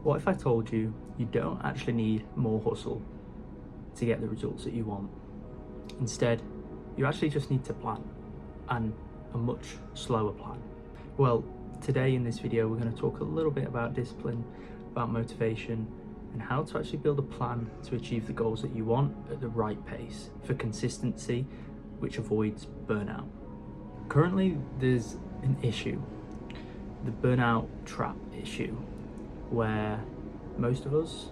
What if I told you you don't actually need more hustle to get the results that you want? Instead, you actually just need to plan, and a much slower plan. Well, today in this video, we're going to talk a little bit about discipline, about motivation, and how to actually build a plan to achieve the goals that you want at the right pace for consistency, which avoids burnout. Currently, there's an issue, the burnout trap issue, where most of us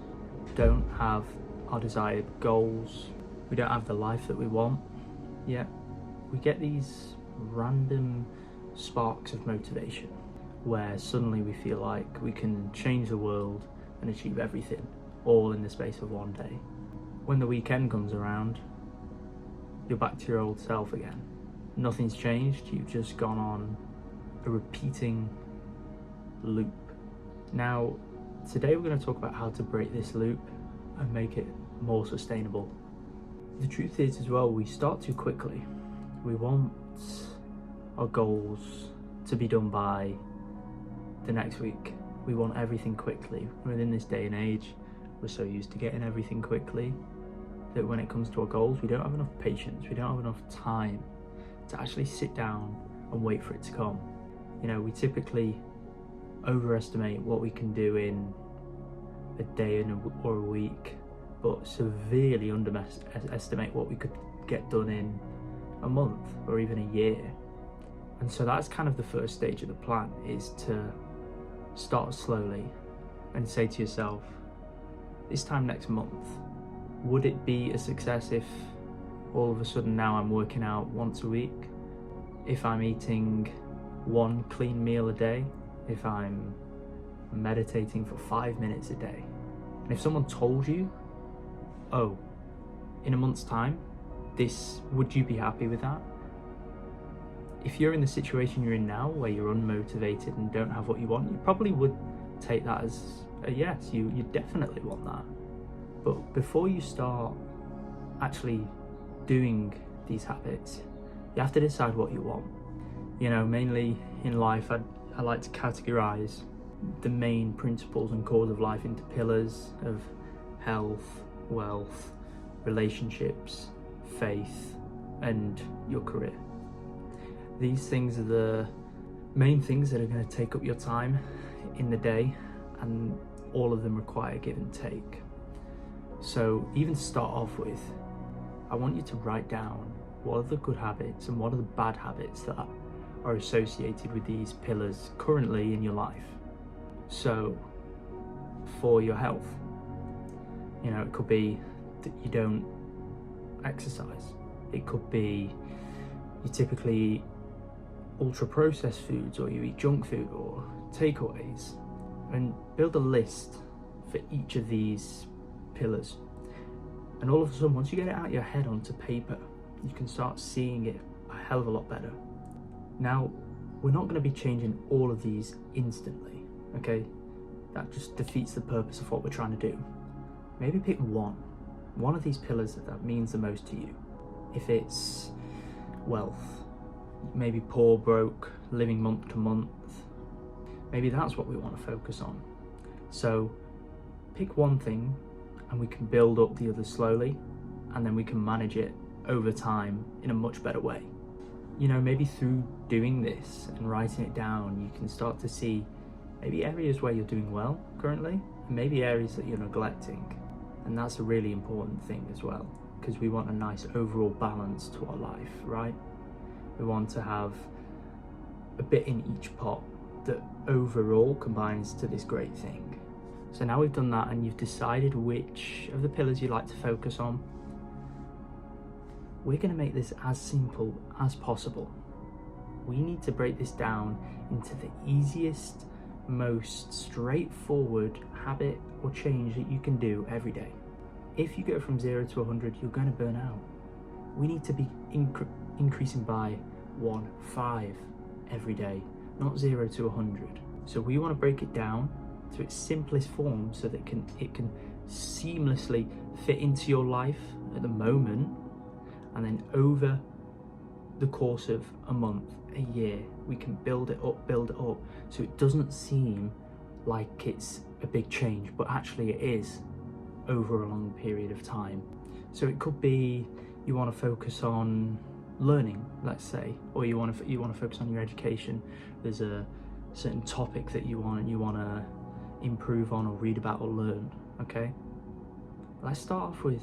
don't have our desired goals, we don't have the life that we want, yet we get these random sparks of motivation where suddenly we feel like we can change the world and achieve everything all in the space of one day. When the weekend comes around, you're back to your old self again. Nothing's changed, you've just gone on a repeating loop. Now, today we're going to talk about how to break this loop and make it more sustainable. The truth is as well, we start too quickly. We want our goals to be done by the next week. We want everything quickly. Within this day and age, we're so used to getting everything quickly that when it comes to our goals, we don't have enough patience, we don't have enough time to actually sit down and wait for it to come. You know, we typically overestimate what we can do in a day or a week, but severely underestimate what we could get done in a month or even a year. And so that's kind of the first stage of the plan, is to start slowly and say to yourself, this time next month, would it be a success if all of a sudden now I'm working out once a week, if I'm eating one clean meal a day, if I'm meditating for 5 minutes a day? And if someone told you, oh, in a month's time, would you be happy with that? If you're in the situation you're in now, where you're unmotivated and don't have what you want, you probably would take that as a yes, you definitely want that. But before you start actually doing these habits, you have to decide what you want. You know, mainly in life, I like to categorize the main principles and cores of life into pillars of health, wealth, relationships, faith, and your career. These things are the main things that are going to take up your time in the day, and all of them require give and take. So even to start off with, I want you to write down what are the good habits and what are the bad habits that are associated with these pillars currently in your life. So for your health, you know, it could be that you don't exercise. It could be you typically eat ultra processed foods, or you eat junk food or takeaways. And build a list for each of these pillars. And all of a sudden, once you get it out of your head onto paper, you can start seeing it a hell of a lot better. Now, we're not going to be changing all of these instantly, okay? That just defeats the purpose of what we're trying to do. Maybe pick one of these pillars that means the most to you. If it's wealth, maybe poor, broke, living month to month, maybe that's what we want to focus on. So pick one thing and we can build up the others slowly, and then we can manage it over time in a much better way. You know, maybe through doing this and writing it down, you can start to see maybe areas where you're doing well currently, and maybe areas that you're neglecting. And that's a really important thing as well, because we want a nice overall balance to our life, right? We want to have a bit in each pot that overall combines to this great thing. So now we've done that and you've decided which of the pillars you'd like to focus on, we're going to make this as simple as possible. We need to break this down into the easiest, most straightforward habit or change that you can do every day. If you go from 0 to 100, you're going to burn out. We need to be increasing by 1.5 every day, not 0 to 100. So we want to break it down to its simplest form so that it can seamlessly fit into your life at the moment, and then over the course of a month, a year, we can build it up so it doesn't seem like it's a big change, but actually it is over a long period of time. So it could be you want to focus on learning, let's say, or you want to focus on your education. There's a certain topic that you want to improve on or read about or learn. Okay, let's start off with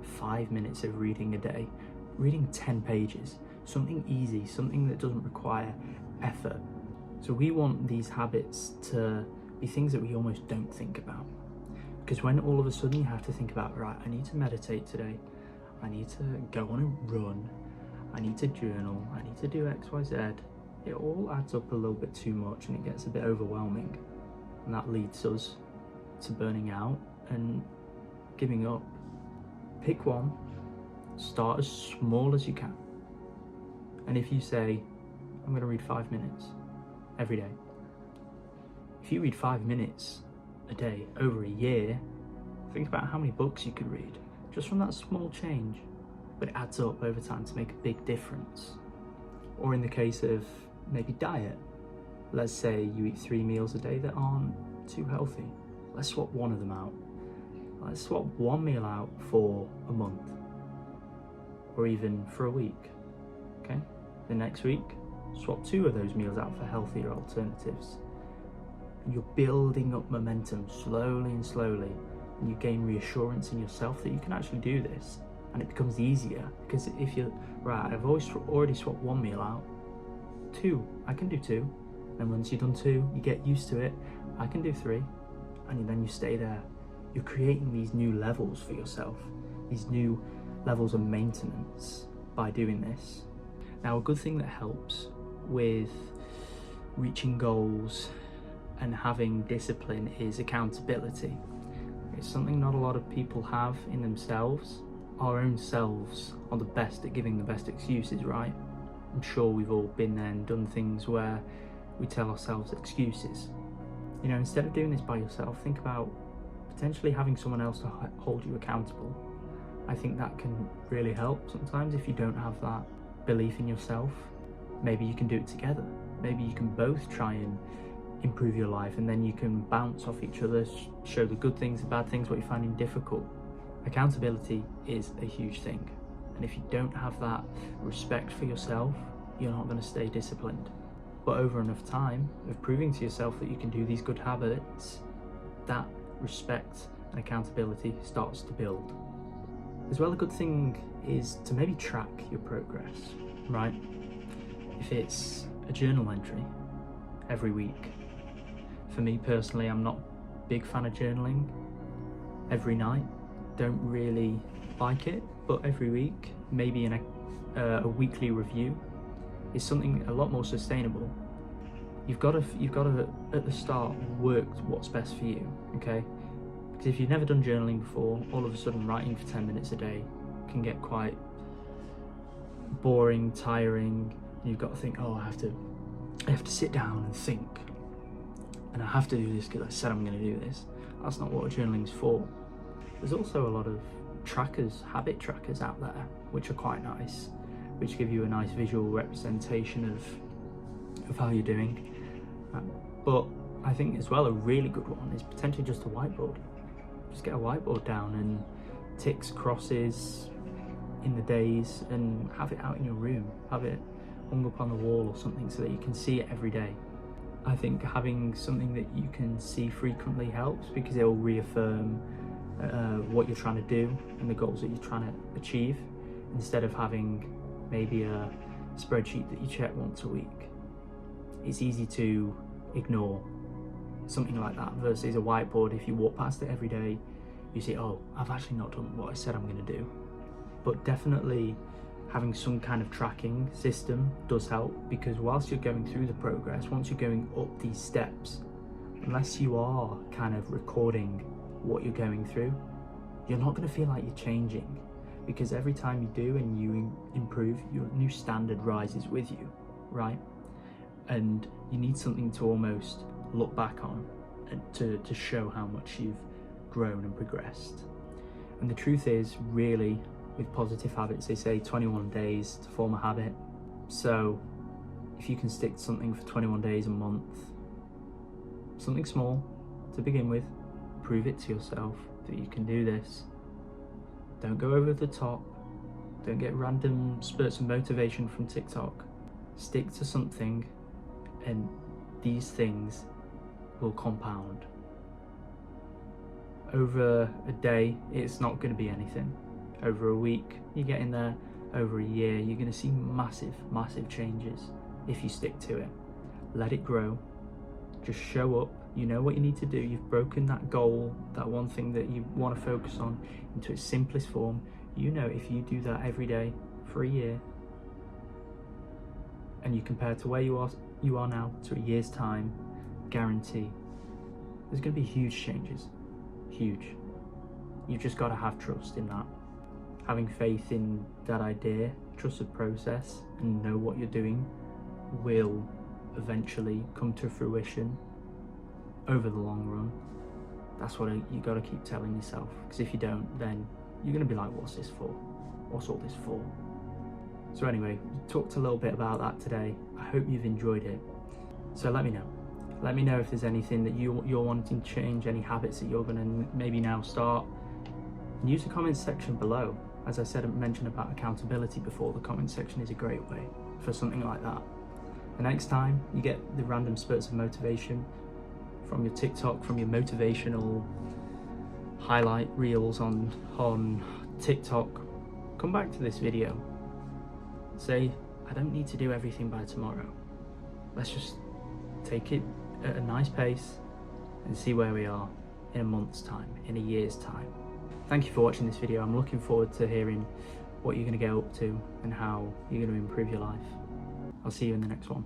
5 minutes of reading a day, reading 10 pages, something easy, something that doesn't require effort. So we want these habits to be things that we almost don't think about, because when all of a sudden you have to think about, right, I need to meditate today, I need to go on a run, I need to journal, I need to do X, Y, Z, it all adds up a little bit too much and it gets a bit overwhelming, and that leads us to burning out and giving up. Pick one, start as small as you can, and if you say, I'm going to read 5 minutes every day, if you read 5 minutes a day over a year, think about how many books you could read just from that small change. But it adds up over time to make a big difference. Or in the case of maybe diet, let's say you eat 3 meals a day that aren't too healthy. Let's swap one of them out. Let's swap one meal out for a month, or even for a week. Okay? The next week, swap 2 of those meals out for healthier alternatives. And you're building up momentum slowly and slowly, and you gain reassurance in yourself that you can actually do this. And it becomes easier, because if you're, right, I've already swapped 1 meal out, 2, I can do 2. And once you've done 2, you get used to it, I can do 3, and then you stay there. You're creating these new levels for yourself, these new levels of maintenance by doing this. Now, a good thing that helps with reaching goals and having discipline is accountability. It's something not a lot of people have in themselves. Our own selves are the best at giving the best excuses, right? I'm sure we've all been there and done things where we tell ourselves excuses. You know, instead of doing this by yourself, think about potentially having someone else to hold you accountable. I think that can really help sometimes if you don't have that belief in yourself. Maybe you can do it together. Maybe you can both try and improve your life, and then you can bounce off each other, show the good things, the bad things, what you're finding difficult. Accountability is a huge thing, and if you don't have that respect for yourself, you're not going to stay disciplined. But over enough time of proving to yourself that you can do these good habits, that respect and accountability starts to build. As well, a good thing is to maybe track your progress, right? If it's a journal entry every week. For me personally, I'm not a big fan of journaling every night. Don't really like it, but every week, maybe in a weekly review, is something a lot more sustainable. You've got to at the start work what's best for you, okay? Because if you've never done journaling before, all of a sudden writing for 10 minutes a day can get quite boring, tiring. You've got to think, oh, I have to sit down and think, and I have to do this because I said I'm going to do this. That's not what journaling's for. There's also a lot of trackers, habit trackers out there, which are quite nice, which give you a nice visual representation of how you're doing. But I think as well, a really good one is potentially just a whiteboard. Just get a whiteboard down and ticks, crosses in the days, and have it out in your room. Have it hung up on the wall or something so that you can see it every day. I think having something that you can see frequently helps, because it will reaffirm what you're trying to do and the goals that you're trying to achieve, instead of having maybe a spreadsheet that you check once a week. It's easy to ignore something like that versus a whiteboard. If you walk past it every day, you see, oh, I've actually not done what I said I'm going to do. But definitely having some kind of tracking system does help, because whilst you're going through the progress, once you're going up these steps, unless you are kind of recording what you're going through, you're not going to feel like you're changing, because every time you do and you improve, your new standard rises with you, right? And you need something to almost look back on and to show how much you've grown and progressed. And the truth is, really, with positive habits, they say 21 days to form a habit. So if you can stick to something for 21 days a month, something small, to begin with. Prove it to yourself that you can do this. Don't go over the top. Don't get random spurts of motivation from TikTok. Stick to something, and these things will compound. Over a day, it's not going to be anything. Over a week, you're getting there. Over a year, you're going to see massive, massive changes if you stick to it. Let it grow. Just show up. You know what you need to do. You've broken that goal, that one thing that you want to focus on, into its simplest form. You know, if you do that every day for a year, and you compare to where you are now to a year's time, guarantee there's going to be huge changes. Huge. You've just got to have trust in that. Having faith in that idea, trust the process, and know what you're doing will eventually come to fruition over the long run. That's what you got to keep telling yourself, because if you don't, then you're going to be like, what's this for? What's all this for? So anyway, we talked a little bit about that today. I hope you've enjoyed it. So let me know. Let me know if there's anything that you're wanting to change, any habits that you're going to maybe now start. And use the comments section below. As I said, I mentioned about accountability before. The comment section is a great way for something like that. The next time you get the random spurts of motivation from your TikTok, from your motivational highlight reels on TikTok, come back to this video. Say, I don't need to do everything by tomorrow. Let's just take it at a nice pace and see where we are in a month's time, in a year's time. Thank you for watching this video. I'm looking forward to hearing what you're going to get up to and how you're going to improve your life. I'll see you in the next one.